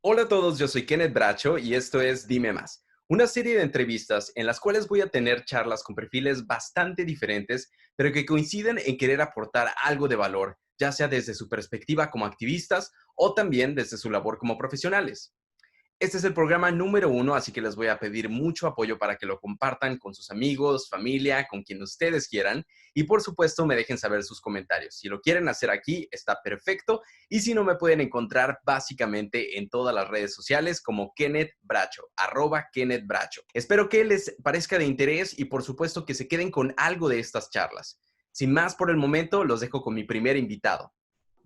Hola a todos, yo soy Kenneth Bracho y esto es Dime Más, una serie de entrevistas en las cuales voy a tener charlas con perfiles bastante diferentes, pero que coinciden en querer aportar algo de valor, ya sea desde su perspectiva como activistas o también desde su labor como profesionales. Este es el programa número 1, así que les voy a pedir mucho apoyo para que lo compartan con sus amigos, familia, con quien ustedes quieran. Y por supuesto, me dejen saber sus comentarios. Si lo quieren hacer aquí, está perfecto. Y si no, me pueden encontrar básicamente en todas las redes sociales como Kenneth Bracho, @Kenneth Bracho. Espero que les parezca de interés y por supuesto que se queden con algo de estas charlas. Sin más por el momento, los dejo con mi primer invitado.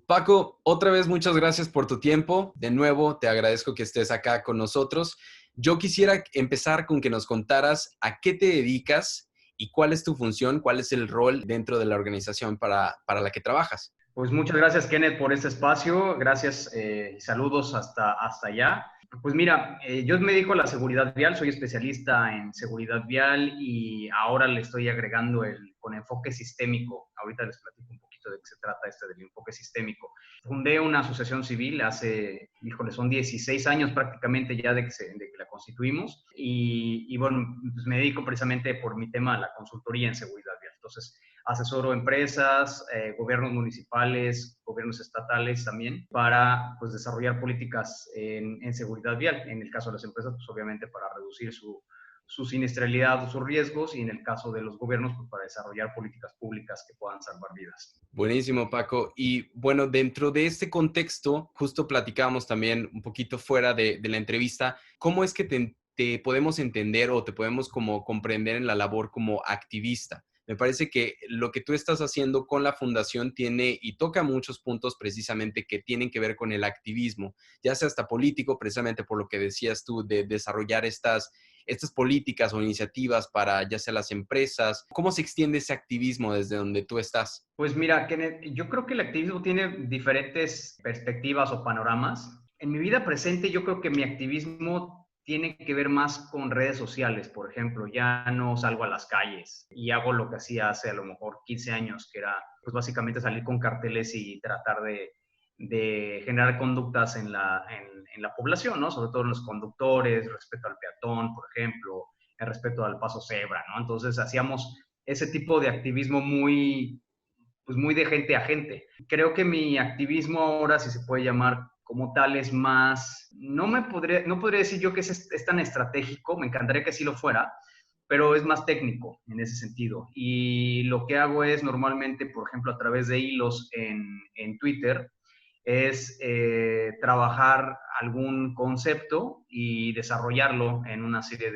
Paco, otra vez muchas gracias por tu tiempo. De nuevo, te agradezco que estés acá con nosotros. Yo quisiera empezar con que nos contaras a qué te dedicas y cuál es tu función, cuál es el rol dentro de la organización para la que trabajas. Pues muchas gracias, Kenneth, por este espacio. Gracias y saludos hasta allá. Pues mira, yo me dedico a la seguridad vial, soy especialista en seguridad vial y ahora le estoy agregando con enfoque sistémico. Ahorita les platico un poquito de qué se trata del enfoque sistémico. Fundé una asociación civil son 16 años prácticamente ya de que la constituimos y bueno, pues me dedico precisamente por mi tema a la consultoría en seguridad vial. Entonces, asesoro empresas, gobiernos municipales, gobiernos estatales también, para pues, desarrollar políticas en seguridad vial. En el caso de las empresas, pues obviamente para reducir su siniestralidad o sus riesgos, y en el caso de los gobiernos, pues para desarrollar políticas públicas que puedan salvar vidas. Buenísimo, Paco. Y bueno, dentro de este contexto, justo platicábamos también un poquito fuera de la entrevista, ¿cómo es que te podemos entender o te podemos como comprender en la labor como activista? Me parece que lo que tú estás haciendo con la fundación tiene y toca muchos puntos precisamente que tienen que ver con el activismo, ya sea hasta político, precisamente por lo que decías tú, de desarrollar estas políticas o iniciativas para ya sea las empresas. ¿Cómo se extiende ese activismo desde donde tú estás? Pues mira, Kenneth, yo creo que el activismo tiene diferentes perspectivas o panoramas. En mi vida presente, yo creo que mi activismo tiene que ver más con redes sociales, por ejemplo. Ya no salgo a las calles y hago lo que hacía hace a lo mejor 15 años, que era pues básicamente salir con carteles y tratar de generar conductas en la población, ¿no? Sobre todo en los conductores, respecto al peatón, por ejemplo, en respecto al paso cebra, ¿no? Entonces hacíamos ese tipo de activismo muy de gente a gente. Creo que mi activismo ahora, si se puede llamar como tal, es más, no podría decir yo que es tan estratégico, me encantaría que sí lo fuera, pero es más técnico en ese sentido. Y lo que hago es normalmente, por ejemplo, a través de hilos en Twitter, es trabajar algún concepto y desarrollarlo en una serie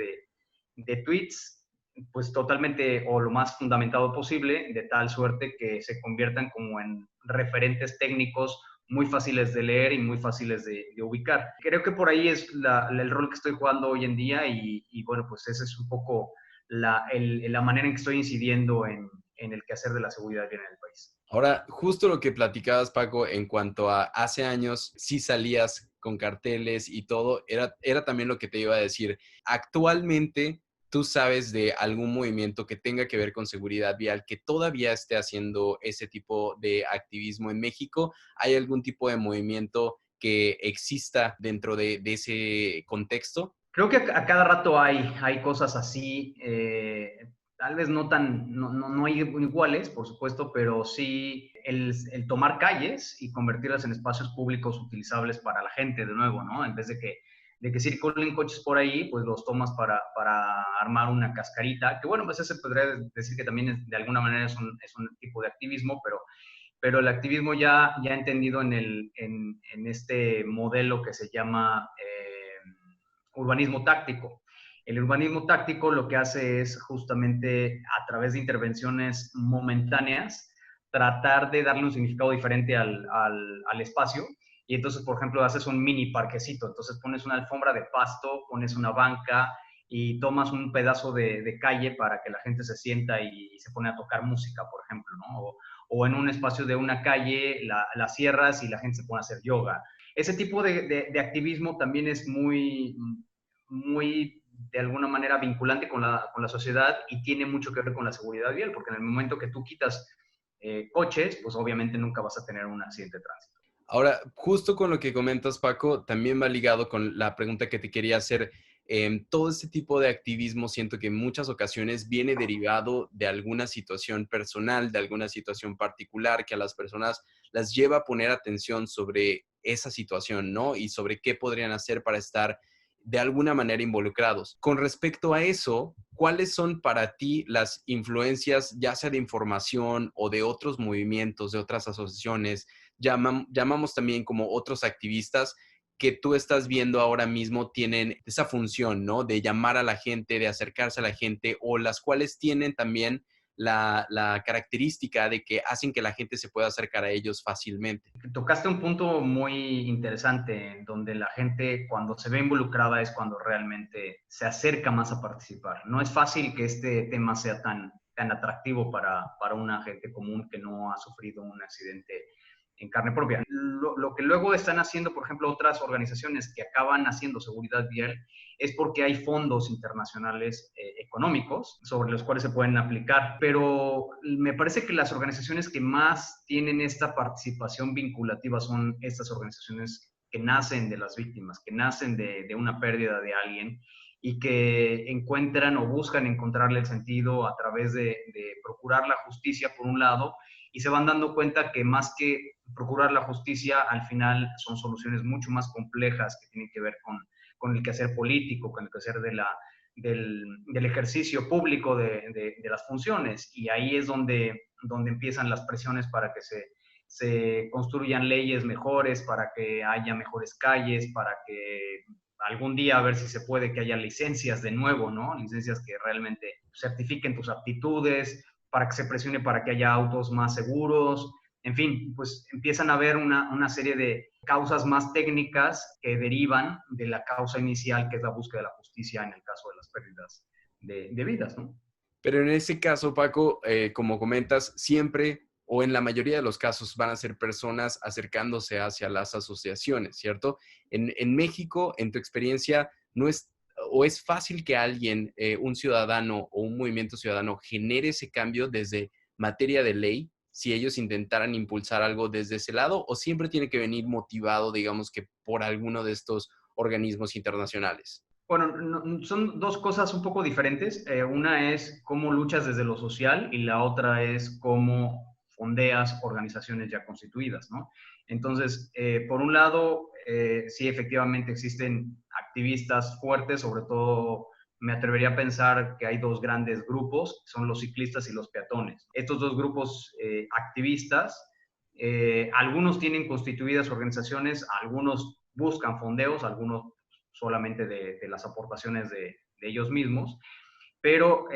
de tweets, pues totalmente o lo más fundamentado posible, de tal suerte que se conviertan como en referentes técnicos muy fáciles de leer y muy fáciles de ubicar. Creo que por ahí es el rol que estoy jugando hoy en día y bueno, pues esa es un poco la manera en que estoy incidiendo en el quehacer de la seguridad vial en el país. Ahora, justo lo que platicabas, Paco, en cuanto a hace años, sí salías con carteles y todo, era también lo que te iba a decir. Actualmente, ¿tú sabes de algún movimiento que tenga que ver con seguridad vial que todavía esté haciendo ese tipo de activismo en México? ¿Hay algún tipo de movimiento que exista dentro de ese contexto? Creo que a cada rato hay cosas así, tal vez no hay iguales, por supuesto, pero sí el tomar calles y convertirlas en espacios públicos utilizables para la gente de nuevo, ¿no? En vez de que circulen coches por ahí, pues los tomas para armar una cascarita, que bueno, pues ese podría decir que también de alguna manera es un tipo de activismo, pero el activismo ya entendido en este modelo que se llama urbanismo táctico. El urbanismo táctico lo que hace es justamente a través de intervenciones momentáneas tratar de darle un significado diferente al espacio. Y entonces, por ejemplo, haces un mini parquecito, entonces pones una alfombra de pasto, pones una banca y tomas un pedazo de calle para que la gente se sienta y se pone a tocar música, por ejemplo, ¿no? O en un espacio de una calle la cierras y la gente se pone a hacer yoga. Ese tipo de activismo también es muy de alguna manera vinculante con la sociedad y tiene mucho que ver con la seguridad vial, porque en el momento que tú quitas coches, pues obviamente nunca vas a tener un accidente de tránsito. Ahora, justo con lo que comentas, Paco, también va ligado con la pregunta que te quería hacer. Todo este tipo de activismo siento que en muchas ocasiones viene derivado de alguna situación personal, de alguna situación particular que a las personas las lleva a poner atención sobre esa situación, ¿no? Y sobre qué podrían hacer para estar de alguna manera involucrados. Con respecto a eso, ¿cuáles son para ti las influencias, ya sea de información o de otros movimientos, de otras asociaciones? Llamamos también como otros activistas que tú estás viendo ahora mismo tienen esa función, ¿no? De llamar a la gente, de acercarse a la gente, o las cuales tienen también la característica de que hacen que la gente se pueda acercar a ellos fácilmente. Tocaste un punto muy interesante, en donde la gente cuando se ve involucrada es cuando realmente se acerca más a participar. No es fácil que este tema sea tan atractivo para una gente común que no ha sufrido un accidente en carne propia. Lo que luego están haciendo, por ejemplo, otras organizaciones que acaban haciendo seguridad vial, es porque hay fondos internacionales económicos sobre los cuales se pueden aplicar. Pero me parece que las organizaciones que más tienen esta participación vinculativa son estas organizaciones que nacen de las víctimas, que nacen de una pérdida de alguien y que encuentran o buscan encontrarle el sentido a través de procurar la justicia, por un lado, y se van dando cuenta que más que procurar la justicia, al final son soluciones mucho más complejas que tienen que ver con el quehacer político, con el quehacer del ejercicio público de las funciones. Y ahí es donde empiezan las presiones para que se construyan leyes mejores, para que haya mejores calles, para que algún día a ver si se puede que haya licencias de nuevo, ¿no? Licencias que realmente certifiquen tus aptitudes, para que se presione para que haya autos más seguros. En fin, pues empiezan a haber una serie de causas más técnicas que derivan de la causa inicial, que es la búsqueda de la justicia en el caso de las pérdidas de vidas, ¿no? Pero en ese caso, Paco, como comentas, siempre o en la mayoría de los casos van a ser personas acercándose hacia las asociaciones, ¿cierto? En México, en tu experiencia, no es o es fácil que alguien, un ciudadano o un movimiento ciudadano genere ese cambio desde materia de ley, si ellos intentaran impulsar algo desde ese lado, o siempre tiene que venir motivado, digamos que por alguno de estos organismos internacionales. Bueno, son dos cosas un poco diferentes. Una es cómo luchas desde lo social y la otra es cómo fondeas organizaciones ya constituidas, ¿no? Entonces, por un lado, sí, efectivamente existen activistas fuertes, sobre todo me atrevería a pensar que hay dos grandes grupos, son los ciclistas y los peatones. Estos dos grupos activistas, algunos tienen constituidas organizaciones, algunos buscan fondeos, algunos solamente de las aportaciones de ellos mismos, pero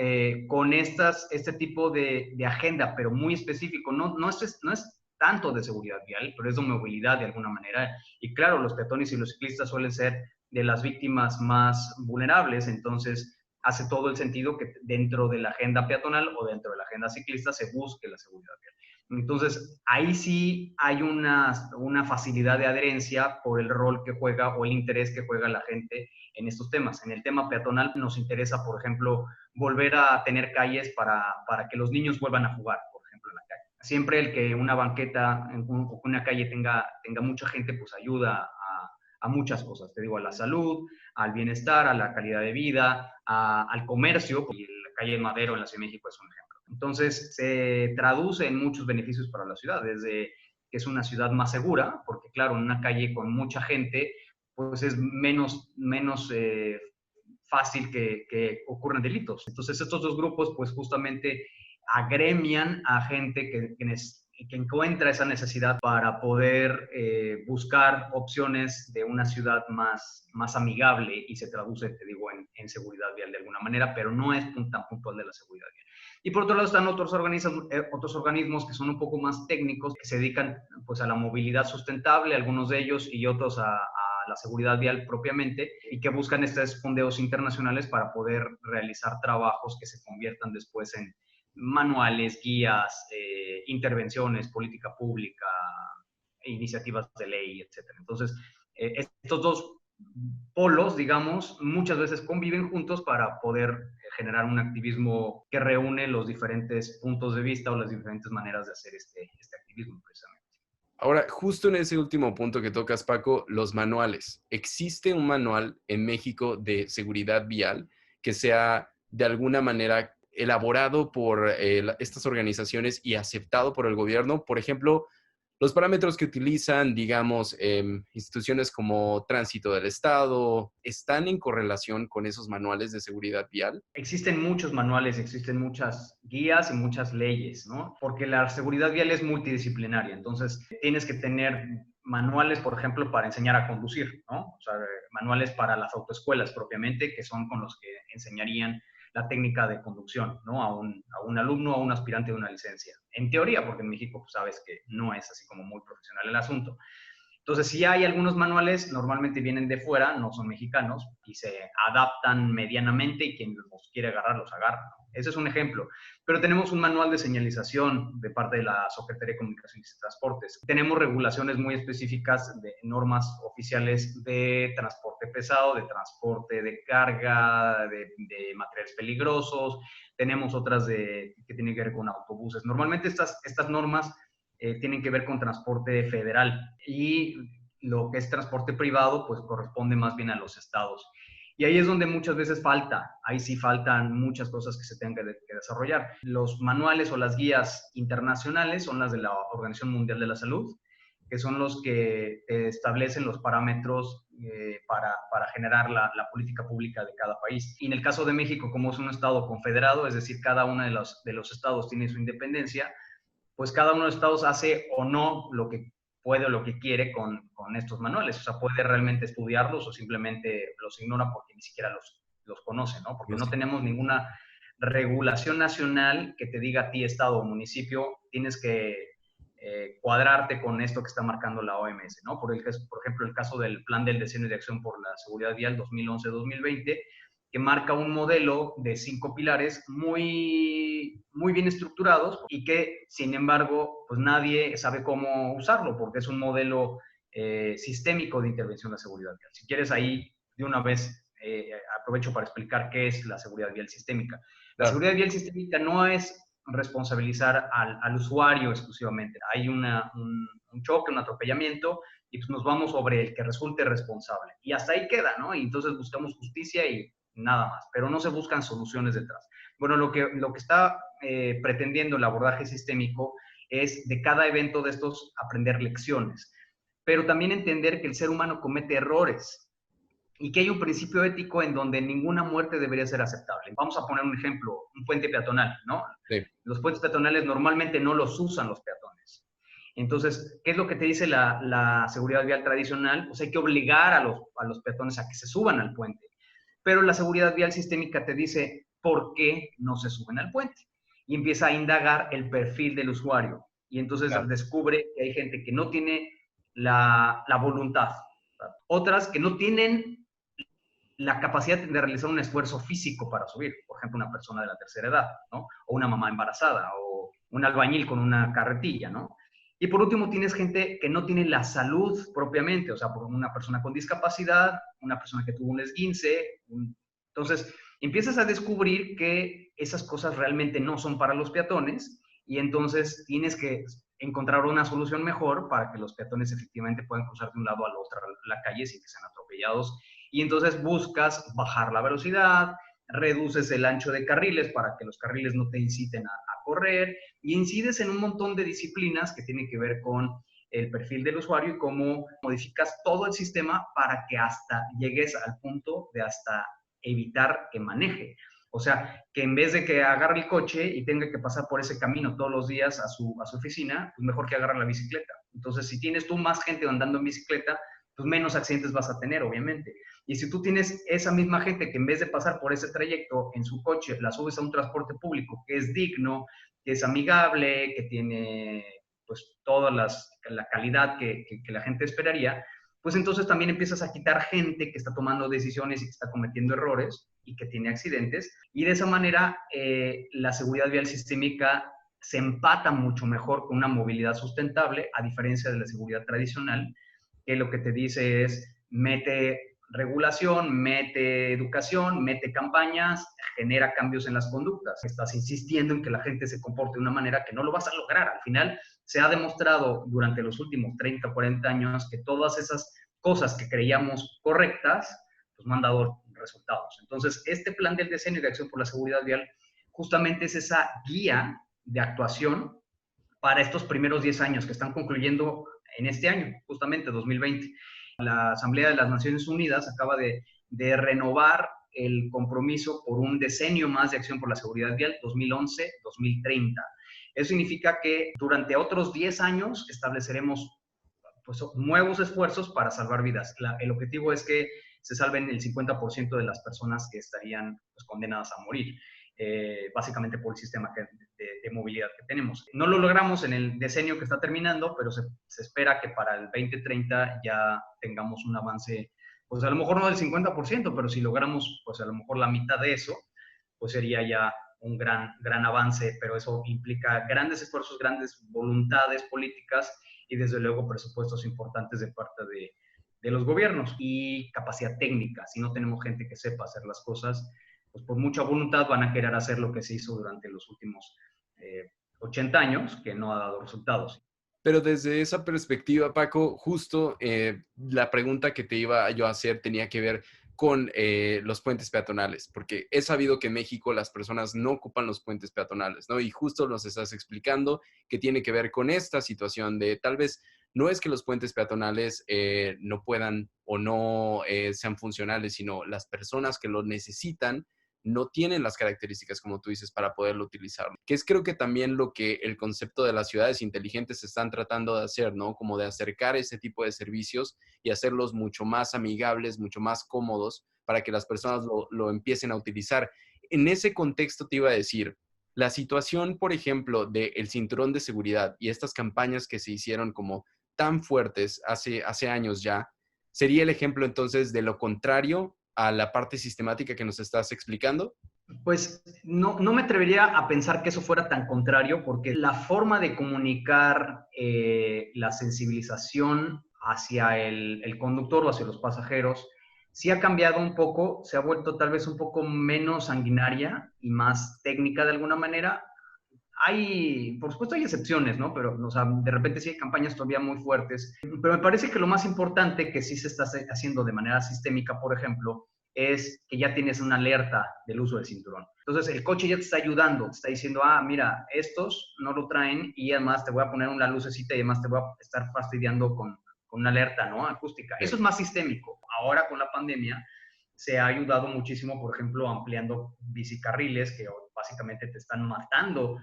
con este tipo de agenda, pero muy específico, no es tanto de seguridad vial, pero es de movilidad de alguna manera. Y claro, los peatones y los ciclistas suelen ser de las víctimas más vulnerables, entonces hace todo el sentido que dentro de la agenda peatonal o dentro de la agenda ciclista se busque la seguridad vial. Entonces, ahí sí hay una facilidad de adherencia por el rol que juega o el interés que juega la gente en estos temas. En el tema peatonal nos interesa, por ejemplo, volver a tener calles para que los niños vuelvan a jugar, por ejemplo, en la calle. Siempre el que una banqueta o una calle tenga mucha gente, pues ayuda a muchas cosas. Te digo, a la salud, al bienestar, a la calidad de vida, al comercio, y la calle Madero en la Ciudad de México es un ejemplo. Entonces, se traduce en muchos beneficios para la ciudad, desde que es una ciudad más segura, porque claro, en una calle con mucha gente, pues es menos fácil que ocurran delitos. Entonces, estos dos grupos, pues justamente agremian a gente que encuentra esa necesidad para poder buscar opciones de una ciudad más amigable y se traduce, te digo, en seguridad vial de alguna manera, pero no es tan puntual de la seguridad vial. Y por otro lado están otros organismos que son un poco más técnicos, que se dedican pues a la movilidad sustentable, algunos de ellos, y otros a la seguridad vial propiamente, y que buscan estos fondeos internacionales para poder realizar trabajos que se conviertan después en manuales, guías, intervenciones, política pública, iniciativas de ley, etcétera. Entonces, estos dos polos, digamos, muchas veces conviven juntos para poder generar un activismo que reúne los diferentes puntos de vista o las diferentes maneras de hacer este activismo, precisamente. Ahora, justo en ese último punto que tocas, Paco, los manuales. ¿Existe un manual en México de seguridad vial que sea de alguna manera elaborado por estas organizaciones y aceptado por el gobierno? Por ejemplo, los parámetros que utilizan, digamos, instituciones como Tránsito del Estado, ¿están en correlación con esos manuales de seguridad vial? Existen muchos manuales, existen muchas guías y muchas leyes, ¿no? Porque la seguridad vial es multidisciplinaria, entonces tienes que tener manuales, por ejemplo, para enseñar a conducir, ¿no? O sea, manuales para las autoescuelas propiamente, que son con los que enseñarían la técnica de conducción, ¿no? A un alumno, a un aspirante de una licencia. En teoría, porque en México pues, sabes que no es así como muy profesional el asunto. Entonces, sí hay algunos manuales, normalmente vienen de fuera, no son mexicanos, y se adaptan medianamente y quien los quiere agarrar, los agarra. Ese es un ejemplo. Pero tenemos un manual de señalización de parte de la Secretaría de Comunicaciones y Transportes. Tenemos regulaciones muy específicas de normas oficiales de transporte pesado, de transporte de carga, de materiales peligrosos. Tenemos otras que tienen que ver con autobuses. Normalmente estas normas tienen que ver con transporte federal y lo que es transporte privado pues corresponde más bien a los estados. Y ahí es donde muchas veces ahí sí faltan muchas cosas que se tengan que desarrollar. Los manuales o las guías internacionales son las de la Organización Mundial de la Salud, que son los que establecen los parámetros para generar la política pública de cada país. Y en el caso de México, como es un estado confederado, es decir, cada uno de los estados tiene su independencia, pues cada uno de los estados hace o no lo que puede o lo que quiere con estos manuales. O sea, puede realmente estudiarlos o simplemente los ignora porque ni siquiera los conoce, ¿no? Porque no tenemos ninguna regulación nacional que te diga a ti, estado o municipio, tienes que cuadrarte con esto que está marcando la OMS, ¿no? Por ejemplo, el caso del Plan del Diseño y de Acción por la Seguridad Vial 2011-2020, que marca un modelo de 5 pilares muy bien estructurados y que, sin embargo, pues nadie sabe cómo usarlo porque es un modelo sistémico de intervención de la seguridad vial. Si quieres ahí, de una vez, aprovecho para explicar qué es la seguridad vial sistémica. La Claro. seguridad vial sistémica no es responsabilizar al usuario exclusivamente. Hay un choque, un atropellamiento, y pues nos vamos sobre el que resulte responsable. Y hasta ahí queda, ¿no? Y entonces buscamos justicia y nada más, pero no se buscan soluciones detrás. Bueno, lo que está pretendiendo el abordaje sistémico es de cada evento de estos aprender lecciones, pero también entender que el ser humano comete errores y que hay un principio ético en donde ninguna muerte debería ser aceptable. Vamos a poner un ejemplo, un puente peatonal, ¿no? Sí. Los puentes peatonales normalmente no los usan los peatones. Entonces, ¿qué es lo que te dice la seguridad vial tradicional? Pues hay que obligar a los peatones a que se suban al puente. Pero la seguridad vial sistémica te dice por qué no se suben al puente. Y empieza a indagar el perfil del usuario. Y entonces Claro. descubre que hay gente que no tiene la voluntad. Otras que no tienen la capacidad de realizar un esfuerzo físico para subir. Por ejemplo, una persona de la tercera edad, ¿no? O una mamá embarazada, o un albañil con una carretilla, ¿no? Y por último, tienes gente que no tiene la salud propiamente, o sea, por una persona con discapacidad, una persona que tuvo un esguince. Entonces, empiezas a descubrir que esas cosas realmente no son para los peatones y entonces tienes que encontrar una solución mejor para que los peatones efectivamente puedan cruzar de un lado al otro la calle sin que sean atropellados. Y entonces buscas bajar la velocidad, reduces el ancho de carriles para que los carriles no te inciten a correr, y incides en un montón de disciplinas que tienen que ver con el perfil del usuario y cómo modificas todo el sistema para que hasta llegues al punto de hasta evitar que maneje. O sea, que en vez de que agarre el coche y tenga que pasar por ese camino todos los días a su oficina, pues mejor que agarre la bicicleta. Entonces, si tienes tú más gente andando en bicicleta, pues menos accidentes vas a tener, obviamente. Y si tú tienes esa misma gente que en vez de pasar por ese trayecto en su coche, la subes a un transporte público que es digno, que es amigable, que tiene pues toda la calidad que la gente esperaría, pues entonces también empiezas a quitar gente que está tomando decisiones y que está cometiendo errores y que tiene accidentes. Y de esa manera la seguridad vial sistémica se empata mucho mejor con una movilidad sustentable, a diferencia de la seguridad tradicional, que lo que te dice es mete regulación, mete educación, mete campañas, genera cambios en las conductas. Estás insistiendo en que la gente se comporte de una manera que no lo vas a lograr. Al final, se ha demostrado durante los últimos 30 o 40 años que todas esas cosas que creíamos correctas, pues no han dado resultados. Entonces, este plan del Decenio de Acción por la Seguridad Vial justamente es esa guía de actuación para estos primeros 10 años que están concluyendo en este año, justamente 2020. La Asamblea de las Naciones Unidas acaba de renovar el compromiso por un decenio más de acción por la seguridad vial, 2011-2030. Eso significa que durante otros 10 años estableceremos pues, nuevos esfuerzos para salvar vidas. El objetivo es que se salven el 50% de las personas que estarían pues, condenadas a morir, básicamente por el sistema de movilidad que tenemos. No lo logramos en el decenio que está terminando, pero se espera que para el 2030 ya tengamos un avance, pues a lo mejor no del 50%, pero si logramos pues a lo mejor la mitad de eso, pues sería ya un gran avance, pero eso implica grandes esfuerzos, grandes voluntades políticas y desde luego presupuestos importantes de parte de los gobiernos y capacidad técnica. Si no tenemos gente que sepa hacer las cosas, pues por mucha voluntad van a querer hacer lo que se hizo durante los últimos 80 años, que no ha dado resultados. Pero desde esa perspectiva, Paco, justo la pregunta que te iba yo a hacer tenía que ver con los puentes peatonales, porque he sabido que en México las personas no ocupan los puentes peatonales, ¿no? Y justo nos estás explicando que tiene que ver con esta situación de tal vez no es que los puentes peatonales no puedan o no sean funcionales, sino las personas que lo necesitan no tienen las características, como tú dices, para poderlo utilizar. Que es creo que también lo que el concepto de las ciudades inteligentes están tratando de hacer, ¿no? Como de acercar ese tipo de servicios y hacerlos mucho más amigables, mucho más cómodos para que las personas lo empiecen a utilizar. En ese contexto te iba a decir, la situación, por ejemplo, del cinturón de seguridad y estas campañas que se hicieron como tan fuertes hace años ya, sería el ejemplo entonces de lo contrario a la parte sistemática que nos estás explicando? Pues no me atrevería a pensar que eso fuera tan contrario, porque la forma de comunicar la sensibilización hacia el conductor o hacia los pasajeros sí ha cambiado un poco, se ha vuelto tal vez un poco menos sanguinaria y más técnica de alguna manera. Por supuesto hay excepciones, ¿no? Pero, o sea, de repente sí hay campañas todavía muy fuertes. Pero me parece que lo más importante que sí se está haciendo de manera sistémica, por ejemplo, es que ya tienes una alerta del uso del cinturón. Entonces, el coche ya te está ayudando, te está diciendo, mira, estos no lo traen y además te voy a poner una lucecita y además te voy a estar fastidiando con una alerta, ¿no? Acústica. Eso es más sistémico. Ahora con la pandemia se ha ayudado muchísimo, por ejemplo, ampliando bicicarriles que básicamente te están matando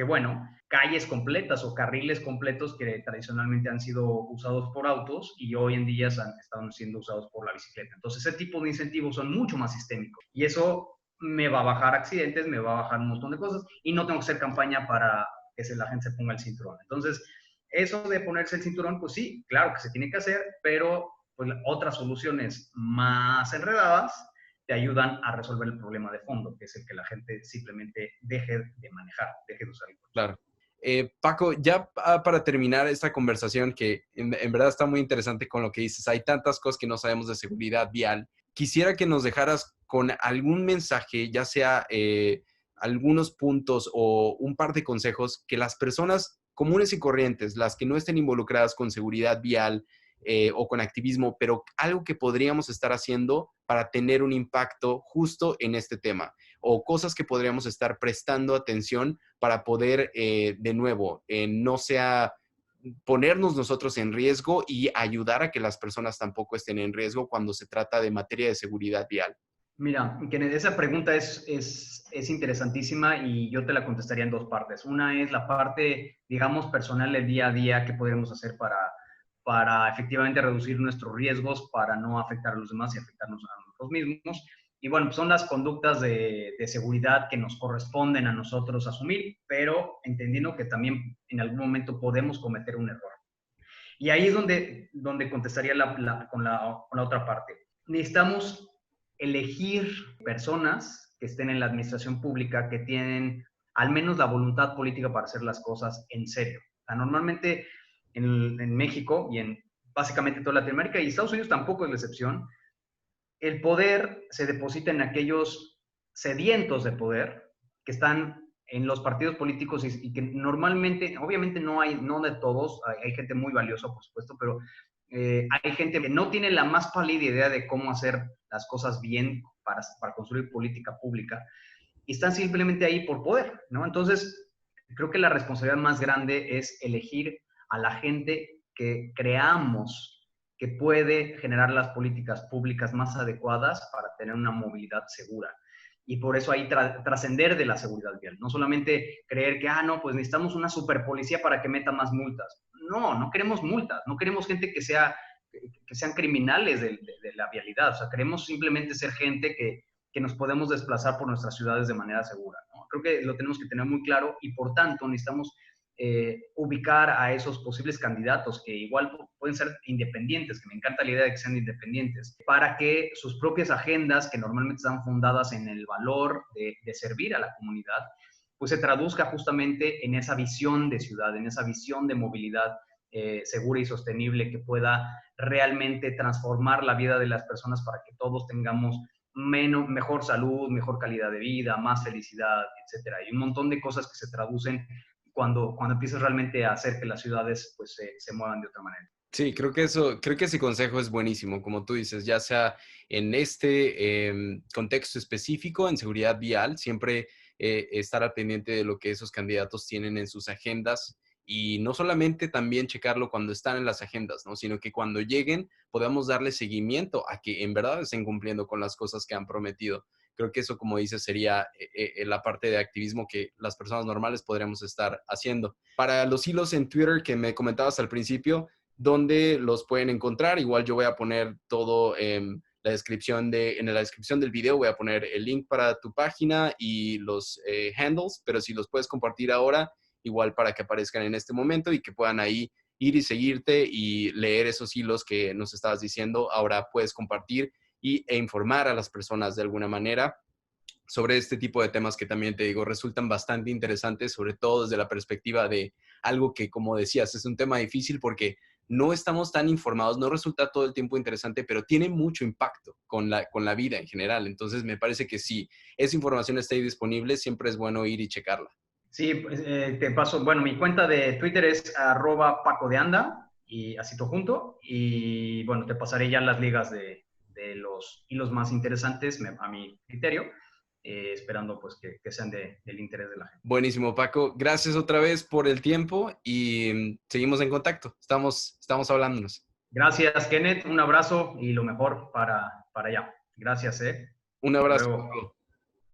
bueno, calles completas o carriles completos que tradicionalmente han sido usados por autos y hoy en día están siendo usados por la bicicleta. Entonces, ese tipo de incentivos son mucho más sistémicos y eso me va a bajar accidentes, me va a bajar un montón de cosas y no tengo que hacer campaña para que la gente se ponga el cinturón. Entonces, eso de ponerse el cinturón, pues sí, claro que se tiene que hacer, pero pues, otras soluciones más enredadas te ayudan a resolver el problema de fondo, que es el que la gente simplemente deje de manejar, deje de usar el coche. Claro. Paco, ya para terminar esta conversación, que en verdad está muy interesante con lo que dices, hay tantas cosas que no sabemos de seguridad vial. Quisiera que nos dejaras con algún mensaje, ya sea algunos puntos o un par de consejos que las personas comunes y corrientes, las que no estén involucradas con seguridad vial o con activismo, pero algo que podríamos estar haciendo para tener un impacto justo en este tema, o cosas que podríamos estar prestando atención para poder, de nuevo, no sea ponernos nosotros en riesgo y ayudar a que las personas tampoco estén en riesgo cuando se trata de materia de seguridad vial. Mira, esa pregunta es interesantísima y yo te la contestaría en dos partes. Una es la parte, digamos, personal del día a día que podemos hacer para efectivamente reducir nuestros riesgos, para no afectar a los demás y afectarnos a nosotros mismos. Y bueno, son las conductas de seguridad que nos corresponden a nosotros asumir, pero entendiendo que también en algún momento podemos cometer un error. Y ahí es donde contestaría con la otra parte. Necesitamos elegir personas que estén en la administración pública, que tienen al menos la voluntad política para hacer las cosas en serio. O sea, normalmente en México y en básicamente toda Latinoamérica, y Estados Unidos tampoco es la excepción, el poder se deposita en aquellos sedientos de poder que están en los partidos políticos y que normalmente, obviamente no de todos, hay gente muy valiosa, por supuesto, pero hay gente que no tiene la más pálida idea de cómo hacer las cosas bien para construir política pública y están simplemente ahí por poder, ¿no? Entonces, creo que la responsabilidad más grande es elegir a la gente que creamos que puede generar las políticas públicas más adecuadas para tener una movilidad segura. Y por eso ahí trascender de la seguridad vial. No solamente creer que, no, pues necesitamos una super policía para que meta más multas. No, no queremos multas, no queremos gente que sean criminales de la vialidad. O sea, queremos simplemente ser gente que nos podemos desplazar por nuestras ciudades de manera segura, ¿no? Creo que lo tenemos que tener muy claro y por tanto necesitamos ubicar a esos posibles candidatos que igual pueden ser independientes, que me encanta la idea de que sean independientes, para que sus propias agendas, que normalmente están fundadas en el valor de servir a la comunidad, pues se traduzca justamente en esa visión de ciudad, en esa visión de movilidad segura y sostenible que pueda realmente transformar la vida de las personas para que todos tengamos mejor salud, mejor calidad de vida, más felicidad, etcétera. Y un montón de cosas que se traducen cuando empiezas realmente a hacer que las ciudades pues, se muevan de otra manera. Sí, creo que ese consejo es buenísimo, como tú dices, ya sea en este contexto específico, en seguridad vial, siempre estar al pendiente de lo que esos candidatos tienen en sus agendas y no solamente también checarlo cuando están en las agendas, ¿no? Sino que cuando lleguen podamos darle seguimiento a que en verdad estén cumpliendo con las cosas que han prometido. Creo que eso, como dices, sería la parte de activismo que las personas normales podríamos estar haciendo. Para los hilos en Twitter que me comentabas al principio, ¿dónde los pueden encontrar? Igual yo voy a poner todo en la descripción del video, voy a poner el link para tu página y los handles, pero si los puedes compartir ahora, igual para que aparezcan en este momento y que puedan ahí ir y seguirte y leer esos hilos que nos estabas diciendo. Ahora puedes compartir e informar a las personas de alguna manera sobre este tipo de temas que también te digo resultan bastante interesantes, sobre todo desde la perspectiva de algo que, como decías, es un tema difícil porque no estamos tan informados, no resulta todo el tiempo interesante, pero tiene mucho impacto con la vida en general. Entonces, me parece que si esa información está ahí disponible, siempre es bueno ir y checarla. Sí, pues, te paso, bueno, mi cuenta de Twitter es @pacodeanda y así todo junto. Y bueno, te pasaré ya las ligas de los hilos más interesantes a mi criterio, esperando pues que sean del interés de la gente. Buenísimo, Paco. Gracias otra vez por el tiempo y seguimos en contacto. Estamos hablándonos. Gracias, Kenneth. Un abrazo y lo mejor para allá. Gracias, Un Hasta abrazo, luego. Paco.